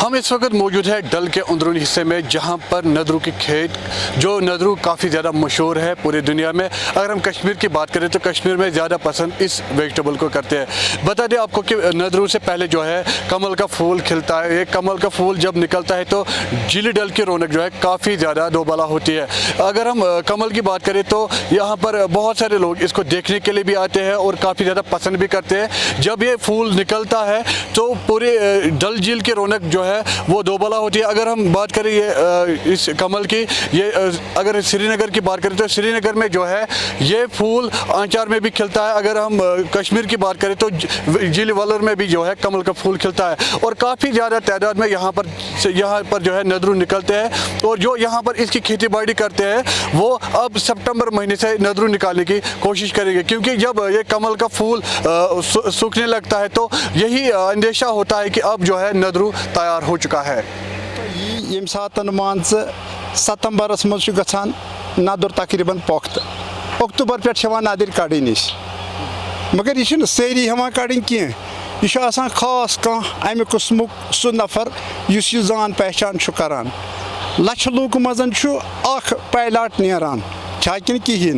हम इस वक्त मौजूद है डल के अंदरूनी हिस्से में, जहां पर नदरू की खेत, जो नदरू काफ़ी ज़्यादा मशहूर है पूरी दुनिया में। अगर हम कश्मीर की बात करें तो कश्मीर में ज़्यादा पसंद इस वेजिटेबल को करते हैं। बता दें आपको कि नदरू से पहले जो है कमल का फूल खिलता है। ये कमल का फूल जब निकलता है तो जिली डल की रौनक जो है काफ़ी ज़्यादा दोबाला होती है। अगर हम कमल की बात करें तो यहाँ पर बहुत सारे लोग इसको देखने के लिए भी आते हैं और काफ़ी ज़्यादा पसंद भी करते हैं। जब ये फूल निकलता है तो पूरे डल झील की रौनक जो है वो दोबाला होती है। अगर हम बात करें ये इस कमल की, ये अगर श्रीनगर की बात करें तो श्रीनगर में जो है ये फूल आंचार में भी खिलता है। अगर हम कश्मीर की बात करें तो जिली वलर में भी जो है कमल का फूल खिलता है और काफ़ी ज़्यादा तादाद में यहाँ पर जो है नदरू निकलते हैं। और जो यहाँ पर इसकी खेती बाड़ी करते हैं वो अब सितंबर महीने से नदरू निकालने की कोशिश करेंगे, क्योंकि जब ये कमल का फूल सूखने लगता है तो यही अंदेशा होता है कि अब जो है नदरू तैयार हो चुका है। ये सातन मान सितंबरस मज गसान नदर तकरीबन पोख्त अक्टूबर पे नदर कड़न मगर यह सारी हवा कड़न की यह खास कह अमि कस्मुक सह नफर इस जान पहचान करान। लक्ष लूक मजन पायलट नेरान कि कहें,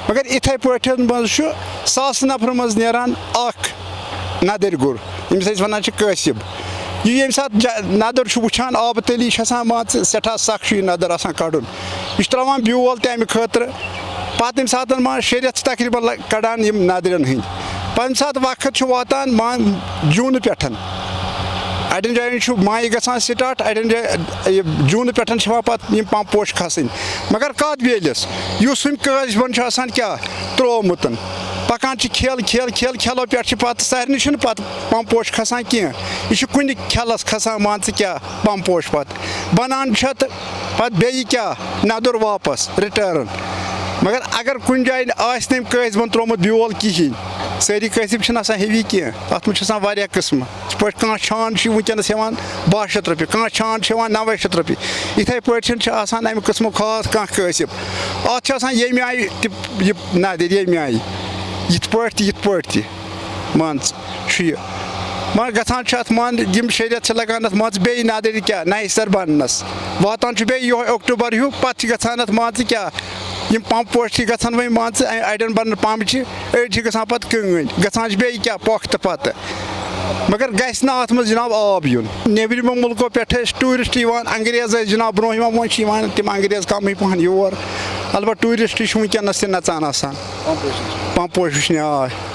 मगर इथे पे मज सास नफर मज नेरान नदर गुर यमिस वन कसिब। ये सात नदर वुचान आब तली मान सठा सख नदर कड़न यह त्रावान ब्योल तमें खतर पे सात मान 6 रेत तकरीबन कड़ान नदरन हंद पे सात वक्त वातान मान जून पे अड़न जायन माई ग स्टार्ट अड़न जाय जून पे पे पम्प पोश खसन, मगर कत बेलिस कज बन क्या त्रोमुत पकान खेल खेल खेल खेलो पे सारे पम्प पोश खसान की यह कुन खेलस खसान मान क्या पम्प पोश बनान पे बे क्या नदर वापस रिटर्न। मगर अगर कुन जाय तम कजबन त्रोमुत ब्योल कहें सारी कसिब हेवी की अत मे किस्म कह छान वनकस 1200 रुपये, कह छान 900 रुपये। इथे पे अमे किस्म खास कह कसिब अत ये आय नदर ये आय ये मान मगर गसान मान 6 रेत लगान मान बे नदर क्या नसर बनस वातान बे अक्टूबर हूँ पे गसान मान क्या पम्प पोश गसान वही मान अड़न बन पम्प अड़ गसान पे कन गसान बे क्या पोख्त पे, मगर गस अत मज जनाब आब यून। नेबरमो मुल्कों पे टूरिस्ट अंग्रेज जनाब ब्रोह वो तम अंग्रेज कम पहन योर, अलबत् टूरिस्ट वनकस नचान पम्प पोश वुचन।